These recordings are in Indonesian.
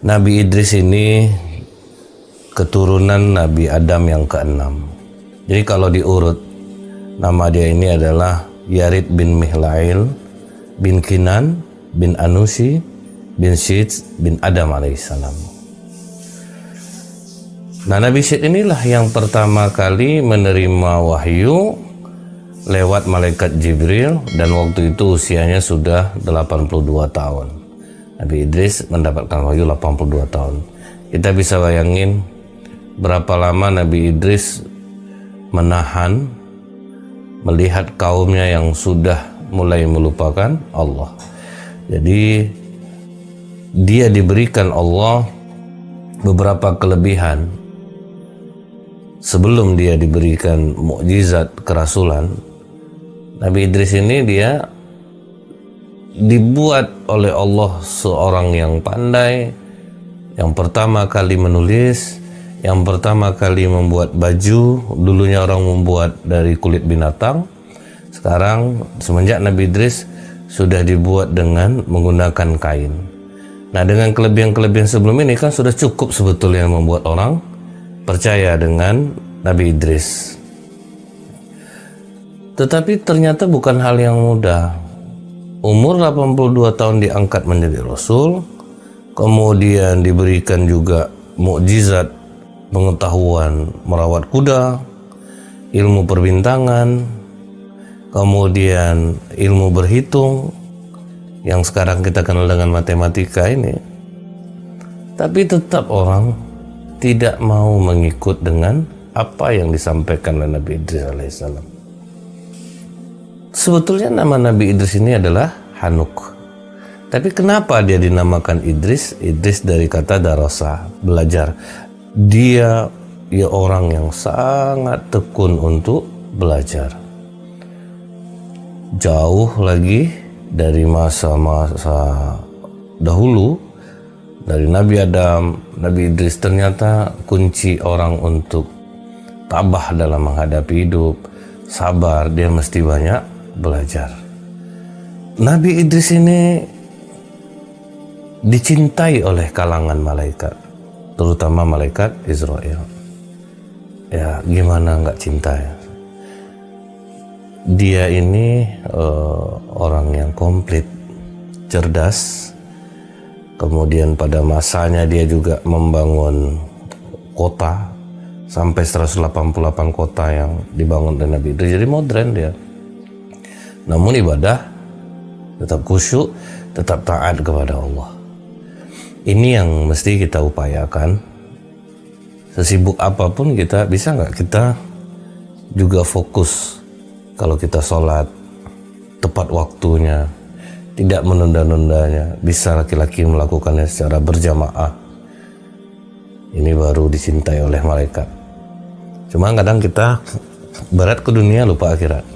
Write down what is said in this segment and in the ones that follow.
Nabi Idris ini keturunan Nabi Adam yang keenam. Jadi kalau diurut, nama dia ini adalah Yarid bin Mihlail bin Kinan bin Anusi bin Syed bin Adam alaihissalam. Nah, Nabi Syed inilah yang pertama kali menerima wahyu lewat malaikat Jibril, dan waktu itu usianya sudah 82 tahun. Nabi Idris mendapatkan wahyu 82 tahun. Kita bisa bayangin berapa lama Nabi Idris menahan melihat kaumnya yang sudah mulai melupakan Allah. Jadi dia diberikan Allah beberapa kelebihan sebelum dia diberikan mukjizat kerasulan. Nabi Idris ini dia dibuat oleh Allah seorang yang pandai, yang pertama kali menulis, yang pertama kali membuat baju. Dulunya orang membuat dari kulit binatang, sekarang semenjak Nabi Idris sudah dibuat dengan menggunakan kain. Nah, dengan kelebihan-kelebihan sebelum ini kan sudah cukup sebetulnya membuat orang percaya dengan Nabi Idris. Tetapi ternyata bukan hal yang mudah. Umur 82 tahun diangkat menjadi Rasul, kemudian diberikan juga mukjizat pengetahuan merawat kuda, ilmu perbintangan, kemudian ilmu berhitung yang sekarang kita kenal dengan matematika ini. Tapi tetap orang tidak mau mengikut dengan apa yang disampaikan oleh Nabi Idris alaihissalam. Sebetulnya nama Nabi Idris ini adalah Hanuk. Tapi kenapa dia dinamakan Idris? Idris dari kata darasa, belajar. Dia orang yang sangat tekun untuk belajar. Jauh lagi dari masa-masa dahulu, dari Nabi Adam, Nabi Idris ternyata kunci orang untuk tabah dalam menghadapi hidup, sabar, dia mesti banyak belajar. Nabi Idris ini dicintai oleh kalangan malaikat, terutama malaikat Israel. Ya, gimana nggak cinta ya? Dia ini orang yang komplit, cerdas. Kemudian pada masanya dia juga membangun kota, sampai 188 kota yang dibangun oleh Nabi Idris. Jadi modern dia. Namun ibadah tetap khusyuk, tetap taat kepada Allah. Ini yang mesti kita upayakan. Sesibuk apapun kita, bisa nggak kita juga fokus kalau kita sholat tepat waktunya, tidak menunda-nundanya. Bisa laki-laki melakukannya secara berjamaah. Ini baru dicintai oleh malaikat. Cuma kadang kita berat ke dunia, lupa akhirat.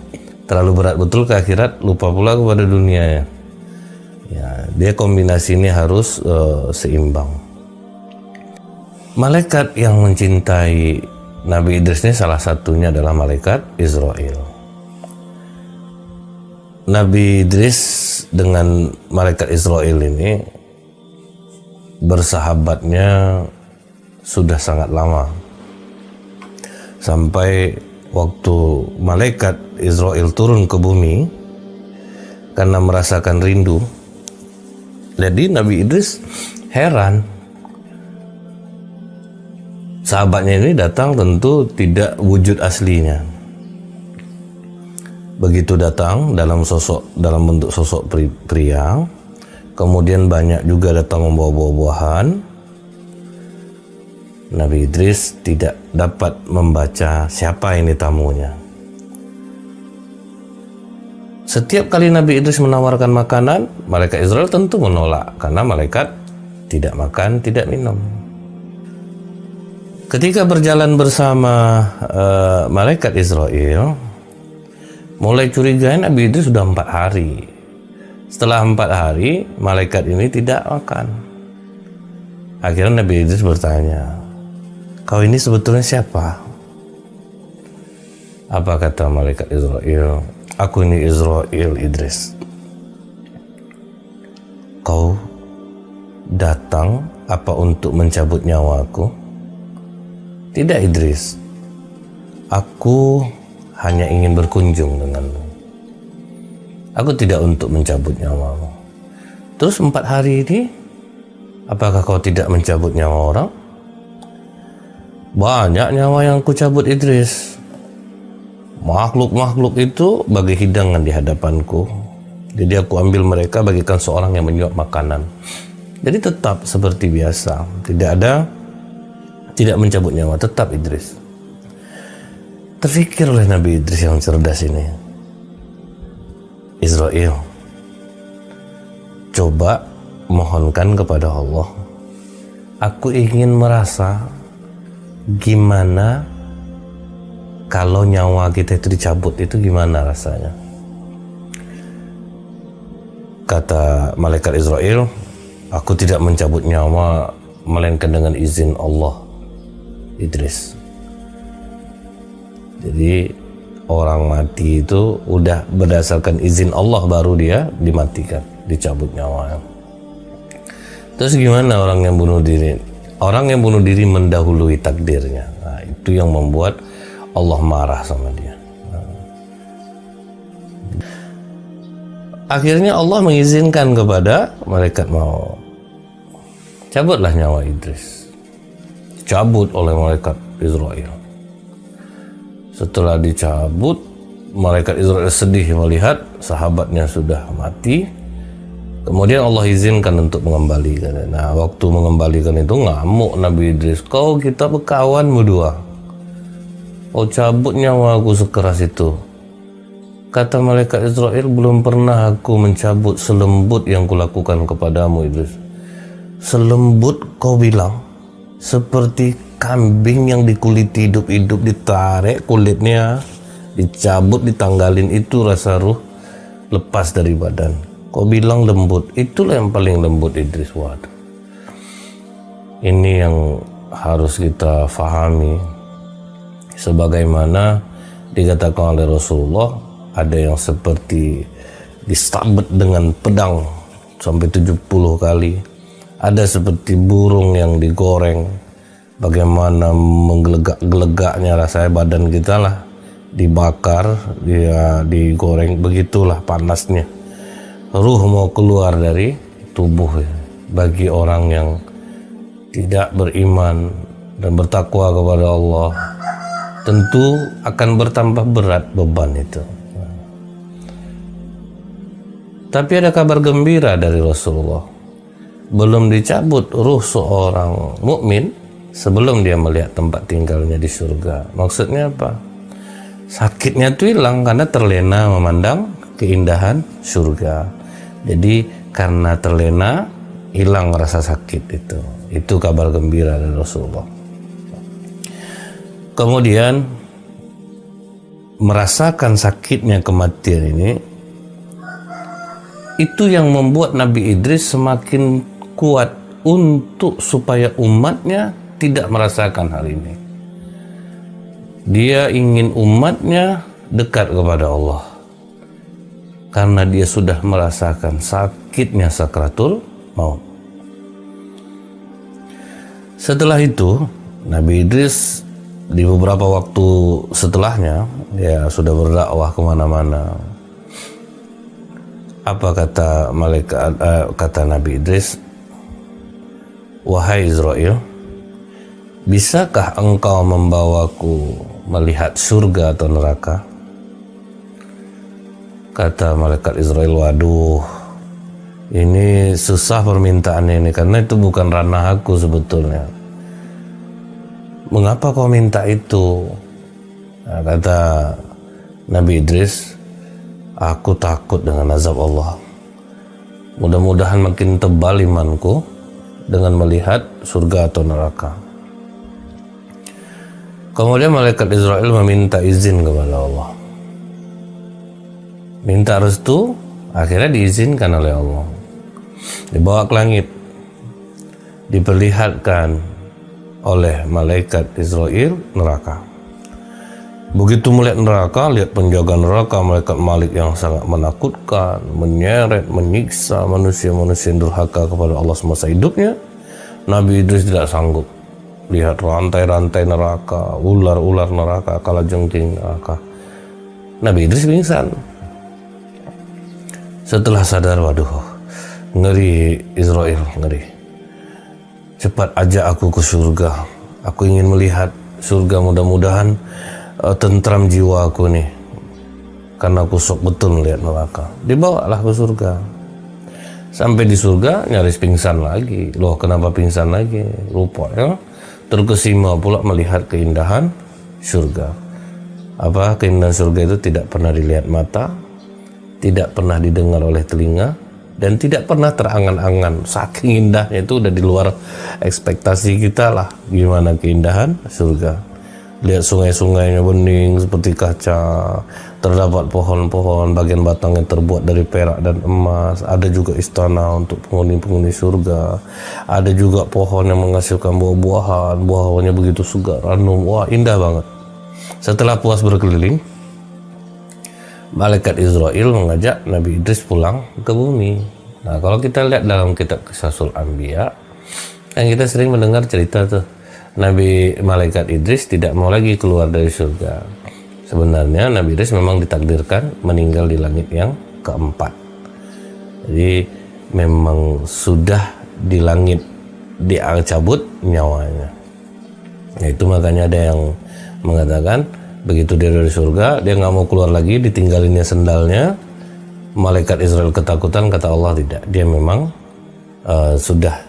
Terlalu berat betul ke akhirat, lupa pula kepada dunia ya. Dia kombinasi ini harus seimbang. Malaikat yang mencintai Nabi Idris ini salah satunya adalah malaikat Israel. Nabi Idris dengan malaikat Israel ini bersahabatnya sudah sangat lama. Sampai waktu malaikat Israel turun ke bumi karena merasakan rindu, jadi Nabi Idris heran. Sahabatnya ini datang tentu tidak wujud aslinya. Begitu datang dalam bentuk sosok pria, kemudian banyak juga datang membawa buah-buahan. Nabi Idris tidak dapat membaca siapa ini tamunya. Setiap kali Nabi Idris menawarkan makanan, malaikat Israel tentu menolak karena malaikat tidak makan, tidak minum. Ketika berjalan bersama malaikat Israel, mulai curiga Nabi Idris sudah 4 hari. Setelah 4 hari, malaikat ini tidak makan. Akhirnya Nabi Idris bertanya, "Kau ini sebetulnya siapa?" Apa kata malaikat Israel? "Aku ini Israel Idris." "Kau datang apa untuk mencabut nyawaku? Tidak Idris, aku hanya ingin berkunjung denganmu. Aku tidak untuk mencabut nyawamu. Terus 4 hari ini, apakah kau tidak mencabut nyawa orang? Banyak nyawa yang ku cabut Idris. Makhluk-makhluk itu bagi hidangan di hadapanku. Jadi aku ambil mereka bagikan seorang yang menyuap makanan. Jadi tetap seperti biasa. Tidak mencabut nyawa, tetap Idris. Terfikir oleh Nabi Idris yang cerdas ini, Israel, coba mohonkan kepada Allah. Aku ingin merasa gimana kalau nyawa kita itu dicabut, itu gimana rasanya. Kata malaikat Israel, aku tidak mencabut nyawa melainkan dengan izin Allah, Idris. Jadi orang mati itu udah berdasarkan izin Allah baru dia dimatikan, dicabut nyawanya. Terus gimana orang yang bunuh diri? Orang yang bunuh diri mendahului takdirnya. Nah, itu yang membuat Allah marah sama dia. Akhirnya Allah mengizinkan kepada malaikat maut, cabutlah nyawa Idris. Cabut oleh malaikat Israel. Setelah dicabut, malaikat Israel sedih melihat sahabatnya sudah mati. Kemudian Allah izinkan untuk mengembalikan. Nah, waktu mengembalikan itu ngamuk Nabi Idris. Kau kita berkawan berdua, kau cabut nyawaku sekeras itu. Kata malaikat Israel, belum pernah aku mencabut selembut yang kulakukan kepadamu Idris. Selembut kau bilang, seperti kambing yang dikuliti hidup-hidup, ditarik kulitnya, dicabut, ditanggalin, itu rasa ruh lepas dari badan. Kau bilang lembut, itulah yang paling lembut Idris. Waduh, ini yang harus kita fahami. Sebagaimana dikatakan oleh Rasulullah, ada yang seperti disabet dengan pedang sampai 70 kali. Ada seperti burung yang digoreng, bagaimana menggelegak-gelegaknya rasanya badan kita lah, dibakar, dia digoreng, begitulah panasnya. Ruh mau keluar dari tubuh. Bagi orang yang tidak beriman dan bertakwa kepada Allah, tentu akan bertambah berat beban itu. Tapi ada kabar gembira dari Rasulullah. Belum dicabut ruh seorang mukmin sebelum dia melihat tempat tinggalnya di surga. Maksudnya apa? Sakitnya itu hilang karena terlena memandang keindahan surga. Jadi karena terlena hilang rasa sakit itu. Itu kabar gembira dari Rasulullah. Kemudian merasakan sakitnya kematian ini, itu yang membuat Nabi Idris semakin kuat untuk supaya umatnya tidak merasakan hal ini. Dia ingin umatnya dekat kepada Allah karena dia sudah merasakan sakitnya sakratul maut. Setelah itu Nabi Idris di beberapa waktu setelahnya dia sudah berdakwah kemana-mana. Apa kata malaikat, kata Nabi Idris, wahai Israel, bisakah engkau membawaku melihat surga atau neraka? Kata malaikat Israel, waduh, ini susah permintaan ini karena itu bukan ranah aku sebetulnya. Mengapa kau minta itu? Nah, kata Nabi Idris, aku takut dengan azab Allah. Mudah-mudahan makin tebal imanku dengan melihat surga atau neraka. Kemudian malaikat Israel meminta izin kepada Allah. Minta restu, akhirnya diizinkan oleh Allah. Dibawa ke langit, diperlihatkan oleh malaikat Israel neraka. Begitu melihat neraka, lihat penjaga neraka, malaikat Malik yang sangat menakutkan, menyeret, menyiksa manusia-manusia yang durhaka kepada Allah semasa hidupnya. Nabi Idris tidak sanggup lihat rantai-rantai neraka, ular-ular neraka, kalajengking neraka. Nabi Idris pingsan. Setelah sadar, waduh, ngeri Israel, ngeri. Cepat ajak aku ke surga. Aku ingin melihat surga, mudah-mudahan tentram jiwa aku nih, karena aku sok betul melihat neraka. Dibawalah ke surga. Sampai di surga nyaris pingsan lagi. Loh, kenapa pingsan lagi? Rupanya terkesima pula melihat keindahan surga. Apa keindahan surga itu tidak pernah dilihat mata, tidak pernah didengar oleh telinga, dan tidak pernah terangan-angan. Saking indahnya, itu udah di luar ekspektasi kita lah gimana keindahan surga. Lihat sungai-sungainya bening seperti kaca, terdapat pohon-pohon bagian batangnya terbuat dari perak dan emas. Ada juga istana untuk penghuni-penghuni surga. Ada juga pohon yang menghasilkan buah-buahan, buah-buahnya begitu segar, ranum. Wah, indah banget. Setelah puas berkeliling, malaikat Israel mengajak Nabi Idris pulang ke bumi. Nah, kalau kita lihat dalam kitab Qisasul Anbiya, yang kita sering mendengar cerita tuh, Nabi Malaikat Idris tidak mau lagi keluar dari surga. Sebenarnya Nabi Idris memang ditakdirkan meninggal di langit yang keempat. Jadi memang sudah di langit dicabut nyawanya. Nah, itu makanya ada yang mengatakan begitu dia dari surga, dia nggak mau keluar lagi, ditinggalinnya sendalnya. Malaikat Israel ketakutan, kata Allah tidak. Dia memang sudah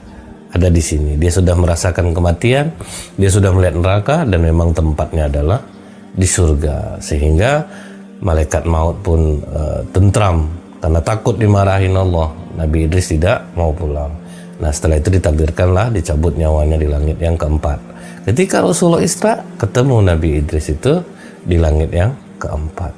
ada di sini. Dia sudah merasakan kematian, dia sudah melihat neraka, dan memang tempatnya adalah di surga. Sehingga malaikat maut pun tentram karena takut dimarahin Allah. Nabi Idris tidak mau pulang. Nah, setelah itu ditakdirkanlah dicabut nyawanya di langit yang keempat. Ketika Rasulullah Isra, ketemu Nabi Idris itu di langit yang keempat.